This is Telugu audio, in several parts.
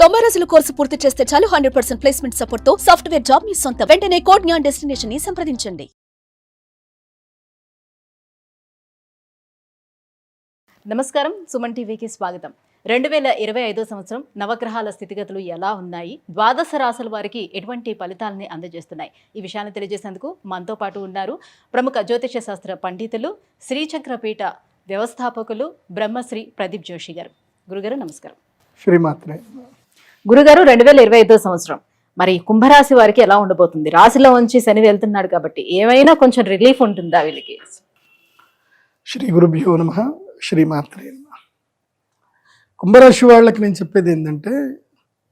90 రోజుల కోర్సు పూర్తి చేస్తే చాలు 100% ప్లేస్మెంట్ సపోర్ట్ తో సాఫ్ట్వేర్ జాబ్ మీ సొంతం. వెంటనే కోడ్ జ్ఞాన్ డెస్టినేషన్ ని సంప్రదించండి. నమస్కారం, సుమన్ టీవీకి స్వాగతం. 2025 సంవత్సరం నవగ్రహాల స్థితిగతులు ఎలా ఉన్నాయి, ద్వాదశ రాశుల వారికి ఎటువంటి ఫలితాలని అందజేస్తున్నాయి, ఈ విషయాన్ని తెలియజేసేందుకు మనతో పాటు ఉన్నారు ప్రముఖ జ్యోతిష శాస్త్ర పండితులు, శ్రీచక్రపీఠ వ్యవస్థాపకులు బ్రహ్మశ్రీ ప్రదీప్ జోషి గారు. గురుగారు నమస్కారం. శ్రీమాత్రే. గురుగారు, 2025 సంవత్సరం మరి కుంభరాశి వారికి ఎలా ఉండబోతుంది? రాశిలో ఉంచి శని వెళ్తున్నాడు కాబట్టి ఏమైనా కొంచెం రిలీఫ్ ఉంటుందా వీళ్ళకి? శ్రీ గురుభ్యో నమః. శ్రీమాత్రే నమః. కుంభరాశి వాళ్ళకి నేను చెప్పేది ఏంటంటే,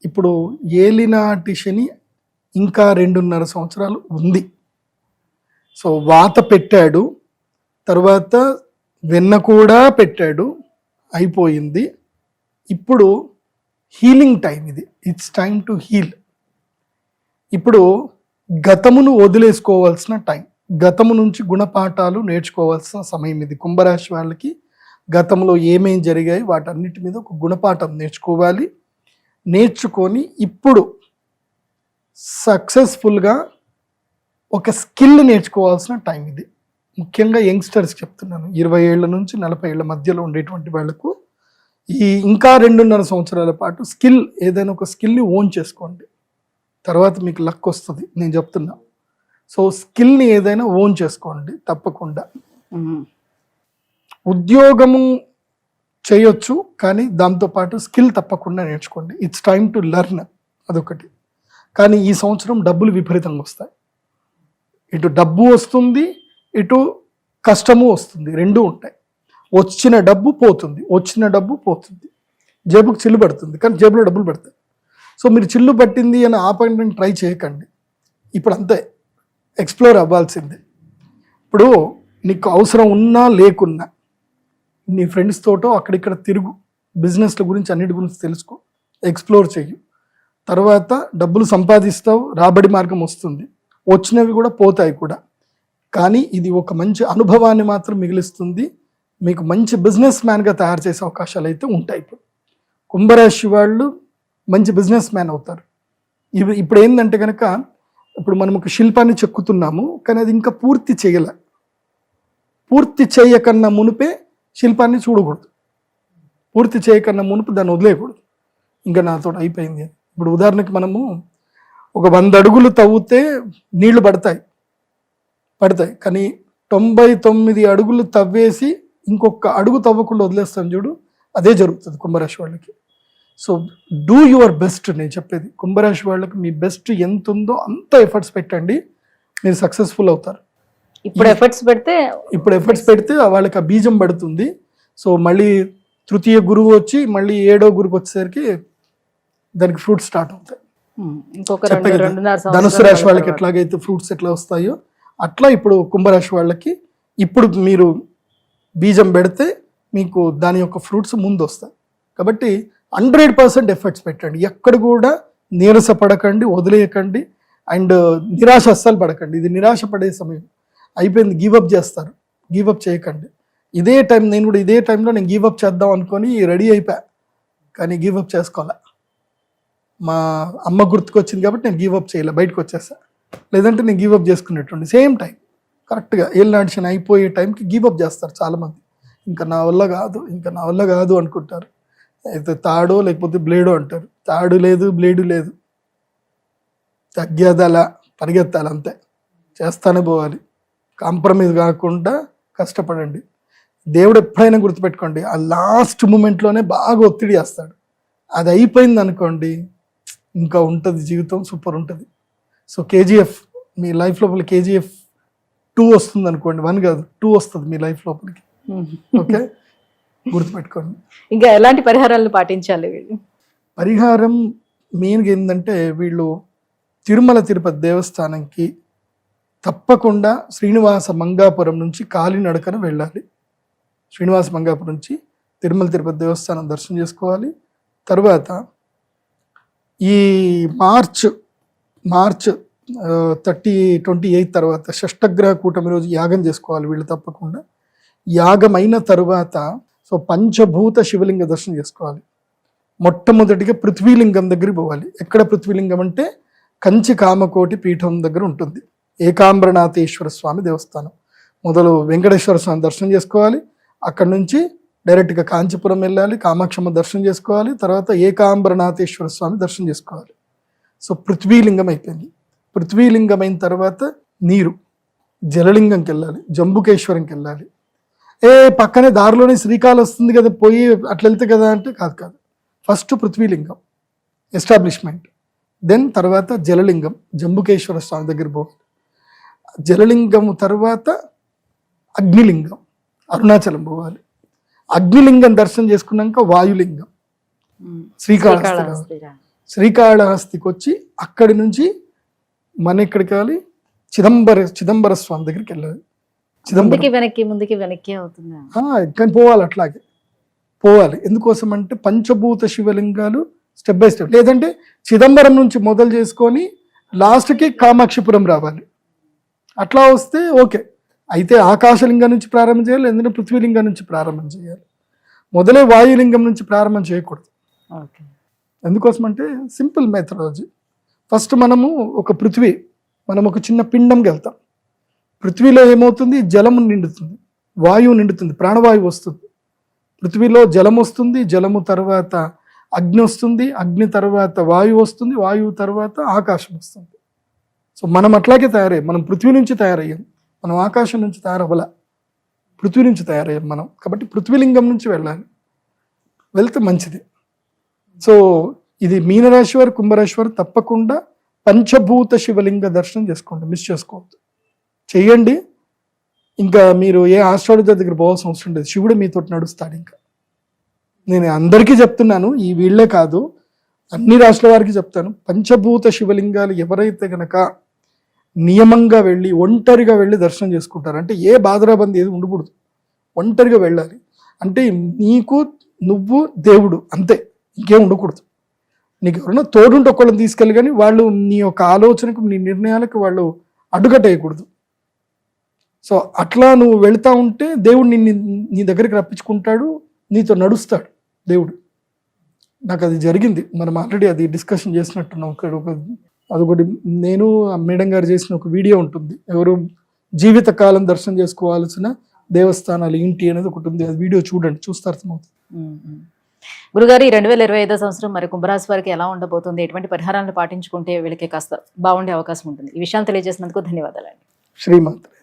ఇప్పుడు ఏలినాటి శని ఇంకా 2.5 సంవత్సరాలు ఉంది. సో వాత పెట్టాడు, తర్వాత వెన్న కూడా పెట్టాడు, అయిపోయింది. ఇప్పుడు హీలింగ్ టైం ఇది. It's time to heal. ఇప్పుడు గతమును వదిలేసుకోవాల్సిన టైం, గతము నుంచి గుణపాఠాలు నేర్చుకోవాల్సిన సమయం ఇది. కుంభరాశి వాళ్ళకి గతంలో ఏమేం జరిగాయి వాటన్నిటి మీద ఒక గుణపాఠం నేర్చుకోవాలి. నేర్చుకొని ఇప్పుడు సక్సెస్ఫుల్గా ఒక స్కిల్ నేర్చుకోవాల్సిన టైం ఇది. ముఖ్యంగా యంగ్స్టర్స్ చెప్తున్నాను, 20 ఏళ్ళ నుంచి 40 ఏళ్ళ మధ్యలో ఉండేటువంటి వాళ్లకు ఈ ఇంకా 2.5 సంవత్సరాల పాటు స్కిల్, ఏదైనా ఒక స్కిల్ని ఓన్ చేసుకోండి. తర్వాత మీకు లక్ వస్తుంది, నేను చెప్తున్నా. సో స్కిల్ని ఏదైనా ఓన్ చేసుకోండి తప్పకుండా. ఉద్యోగము చేయొచ్చు, కానీ దాంతోపాటు స్కిల్ తప్పకుండా నేర్చుకోండి. ఇట్స్ టైమ్ టు లెర్న్, అదొకటి. కానీ ఈ సంవత్సరం డబ్బులు విపరీతంగా వస్తాయి. ఇటు డబ్బు వస్తుంది, ఇటు కష్టము వస్తుంది, రెండూ ఉంటాయి. వచ్చిన డబ్బు పోతుంది, జేబుకు చిల్లు పడుతుంది, కానీ జేబులో డబ్బులు పడతాయి. సో మీరు చిల్లు పట్టింది అని ఆపడానికి ట్రై చేయకండి. ఇప్పుడు అంతే, ఎక్స్ప్లోర్ అవ్వాల్సిందే. ఇప్పుడు నీకు అవసరం ఉన్నా లేకున్నా నీ ఫ్రెండ్స్ తోటో అక్కడిక్కడ తిరుగు, బిజినెస్ల గురించి అన్నిటి గురించి తెలుసుకో, ఎక్స్ప్లోర్ చెయ్యి. తర్వాత డబ్బులు సంపాదిస్తావు, రాబడి మార్గం వస్తుంది, వచ్చినవి కూడా పోతాయి కూడా. కానీ ఇది ఒక మంచి అనుభవాన్ని మాత్రం మిగిలిస్తుంది. మీకు మంచి బిజినెస్ మ్యాన్గా తయారు చేసే అవకాశాలు అయితే ఉంటాయి. ఇప్పుడు కుంభరాశి వాళ్ళు మంచి బిజినెస్ మ్యాన్ అవుతారు. ఇప్పుడు ఏంటంటే కనుక, ఇప్పుడు మనం ఒక శిల్పాన్ని చెక్కుతున్నాము, కానీ అది ఇంకా పూర్తి చేయలే. పూర్తి చేయకన్నా మునిపే శిల్పాన్ని చూడకూడదు, పూర్తి చేయకన్నా మునుపు దాన్ని వదిలేయకూడదు. ఇంకా నాతో అయిపోయింది. ఇప్పుడు ఉదాహరణకి మనము ఒక 100 అడుగులు తవ్వితే నీళ్లు పడతాయి, కానీ 99 అడుగులు తవ్వేసి ఇంకొక అడుగు తవ్వకుండా వదిలేస్తాం చూడు, అదే జరుగుతుంది కుంభరాశి వాళ్ళకి. So do your best. నేను చెప్పేది కుంభరాశి వాళ్ళకి, మీ బెస్ట్ ఎంత ఉందో అంత ఎఫర్ట్స్ పెట్టండి, మీరు సక్సెస్ఫుల్ అవుతారు. ఇప్పుడు ఎఫర్ట్స్ పెడితే వాళ్ళకి ఆ బీజం పడుతుంది. సో మళ్ళీ తృతీయ గురువు వచ్చి మళ్ళీ 7వ గురువు వచ్చేసరికి దానికి ఫ్రూట్స్ స్టార్ట్ అవుతాయి. ధనుసు రాశి వాళ్ళకి ఎట్లాగైతే ఫ్రూట్స్ ఎట్లా వస్తాయో అట్లా ఇప్పుడు కుంభరాశి వాళ్ళకి ఇప్పుడు మీరు బీజం పెడితే మీకు దాని యొక్క ఫ్రూట్స్ ముందు వస్తాయి. కాబట్టి 100% ఎఫర్ట్స్ పెట్టండి, ఎక్కడ కూడా నీరస పడకండి, వదిలేయకండి. అండ్ నిరాశ అస్సలు పడకండి. ఇది నిరాశ పడే సమయం అయిపోయింది, గివప్ చేస్తారు. గివప్ చేయకండి. నేను కూడా ఇదే టైంలో నేను గివప్ చేద్దాం అనుకొని రెడీ అయిపోయా, కానీ గివప్ చేసుకోవాలా. మా అమ్మ గుర్తుకొచ్చింది కాబట్టి నేను గివప్ చేయలే, బయటకు వచ్చేసా. లేదంటే నేను గివప్ చేసుకునేటువంటి సేమ్ టైం కరెక్ట్గా ఏళ్ళనాటి శని అయిపోయే టైంకి గివప్ చేస్తారు చాలామంది. ఇంకా నా వల్ల కాదు అనుకుంటారు. అయితే తాడో లేకపోతే బ్లేడో అంటారు. తాడు లేదు, బ్లేడు లేదు, తగ్గేదలా పరిగెత్తాలి, అంతే. చేస్తానే పోవాలి, కాంప్రమైజ్ కాకుండా కష్టపడండి. దేవుడు ఎప్పుడైనా గుర్తుపెట్టుకోండి, ఆ లాస్ట్ మూమెంట్లోనే బాగా ఒత్తిడి చేస్తాడు. అది అయిపోయింది అనుకోండి, ఇంకా ఉంటుంది జీవితం, సూపర్ ఉంటుంది. సో కేజీఎఫ్ మీ లైఫ్ లోపల కేజీఎఫ్ 2 వస్తుంది అనుకోండి, 1 కాదు 2 వస్తుంది మీ లైఫ్ లోపలికి. ఓకే, గుర్తుపెట్టుకోండి. ఇంకా ఎలాంటి పరిహారాలు పాటించాలి వీళ్ళు? పరిహారం మెయిన్గా ఏంటంటే, వీళ్ళు తిరుమల తిరుపతి దేవస్థానంకి తప్పకుండా శ్రీనివాస మంగాపురం నుంచి కాలినడకన వెళ్ళాలి. శ్రీనివాస మంగాపురం నుంచి తిరుమల తిరుపతి దేవస్థానం దర్శనం చేసుకోవాలి. తర్వాత ఈ మార్చ్ 28 తర్వాత షష్టగ్రహ కూటమి రోజు యాగం చేసుకోవాలి వీళ్ళు తప్పకుండా. యాగం అయిన తరువాత సో పంచభూత శివలింగ దర్శనం చేసుకోవాలి. మొట్టమొదటిగా పృథ్వీలింగం దగ్గరికి పోవాలి. ఎక్కడ పృథ్వీలింగం అంటే కంచి కామకోటి పీఠం దగ్గర ఉంటుంది. ఏకాంబరనాథేశ్వర స్వామి దేవస్థానం. మొదలు వెంకటేశ్వర స్వామి దర్శనం చేసుకోవాలి, అక్కడి నుంచి డైరెక్ట్గా కాంచీపురం వెళ్ళాలి, కామాక్షమ్మ దర్శనం చేసుకోవాలి, తర్వాత ఏకాంబరనాథేశ్వర స్వామి దర్శనం చేసుకోవాలి. సో పృథ్వీలింగం అయిపోయింది. పృథ్వీలింగం అయిన తర్వాత నీరు జలలింగంకి వెళ్ళాలి, జంబుకేశ్వరంకి వెళ్ళాలి. పక్కనే దారిలోనే శ్రీకాళహస్తి వస్తుంది కదా, పోయి అట్లా వెళ్తే కదా అంటే కాదు. ఫస్ట్ పృథ్వీలింగం ఎస్టాబ్లిష్మెంట్, దెన్ తర్వాత జలలింగం జంబుకేశ్వర స్వామి దగ్గర పోవాలి. జలలింగం తర్వాత అగ్నిలింగం అరుణాచలం పోవాలి. అగ్నిలింగం దర్శనం చేసుకున్నాక వాయులింగం శ్రీకాళహస్తి. శ్రీకాళహస్తికి వచ్చి అక్కడి నుంచి మన ఎక్కడికి వెళ్ళాలి, చిదంబర స్వామి దగ్గరికి వెళ్ళాలి. ముందుకి వెనక్కి అవుతుంది కానీ పోవాలి, అట్లాగే పోవాలి. ఎందుకోసం అంటే పంచభూత శివలింగాలు స్టెప్ బై స్టెప్, లేదంటే చిదంబరం నుంచి మొదలు చేసుకొని లాస్ట్కి కామాక్షిపురం రావాలి. అట్లా వస్తే ఓకే. అయితే ఆకాశలింగం నుంచి ప్రారంభం చేయాలి, లేదంటే పృథ్వీలింగం నుంచి ప్రారంభం చేయాలి. మొదలే వాయులింగం నుంచి ప్రారంభం చేయకూడదు. ఎందుకోసం అంటే సింపుల్ మెథడాలజీ. ఫస్ట్ మనం ఒక చిన్న పిండంకి వెళ్తాం. పృథ్వీలో ఏమవుతుంది, జలము నిండుతుంది, వాయువు నిండుతుంది, ప్రాణవాయువు వస్తుంది. పృథ్వీలో జలం వస్తుంది, జలము తర్వాత అగ్ని వస్తుంది, అగ్ని తర్వాత వాయువు వస్తుంది, వాయువు తర్వాత ఆకాశం వస్తుంది. సో మనం అట్లాగే తయారయ్యాం. మనం పృథ్వీ నుంచి తయారయ్యాం, మనం ఆకాశం నుంచి తయారవ్వాల, పృథ్వీ నుంచి తయారయ్యాం మనం. కాబట్టి పృథ్వీలింగం నుంచి వెళ్తే మంచిది. సో ఇది మీనరాశి వారు, కుంభరాశి వారు తప్పకుండా పంచభూత శివలింగ దర్శనం చేసుకోండి, మిస్ చేసుకోవద్దు, చెయ్యండి. ఇంకా మీరు ఏ ఆస్ట్రాలజర్ దగ్గర పోవాల్సిన అవసరం లేదు, శివుడు మీతో నడుస్తాడు. ఇంకా నేను అందరికీ చెప్తున్నాను, ఈ వీళ్ళే కాదు అన్ని రాష్ట్రాల వారికి చెప్తాను. పంచభూత శివలింగాలు ఎవరైతే గనక నియమంగా వెళ్ళి ఒంటరిగా వెళ్ళి దర్శనం చేసుకుంటారు, అంటే ఏ బాధరాబంది ఏది ఉండకూడదు, ఒంటరిగా వెళ్ళాలి. అంటే నువ్వు దేవుడు అంతే, ఇంకేం ఉండకూడదు. నీకు ఎవరైనా తోడుంటే ఒక్కళ్ళని తీసుకెళ్ళి, కానీ వాళ్ళు నీ యొక్క ఆలోచనకు, నీ నిర్ణయాలకు వాళ్ళు అడ్డుకట్టేయకూడదు. సో అట్లా నువ్వు వెళ్తా ఉంటే దేవుడు నీ దగ్గరికి రప్పించుకుంటాడు, నీతో నడుస్తాడు దేవుడు. నాకు అది జరిగింది, మనం ఆల్రెడీ అది డిస్కషన్ చేసినట్టున్నాం. అదొకటి నేను మేడం గారు చేసిన ఒక వీడియో ఉంటుంది, ఎవరు జీవితకాలం దర్శనం చేసుకోవాల్సిన దేవస్థానాలు ఏంటి అనేది ఒకటి ఉంది. అది వీడియో చూడండి, చూస్తే అర్థమవుతుంది. గురుగారు, ఈ 2025 సంవత్సరం మరి కుంభరాశి వారికి ఎలా ఉండబోతుంది, ఎటువంటి పరిహారాలను పాటించుకుంటే వీళ్ళకి కాస్త బాగుండే అవకాశం ఉంటుంది, ఈ విషయాన్ని తెలియజేసినందుకు ధన్యవాదాలండి. శ్రీమంతులే.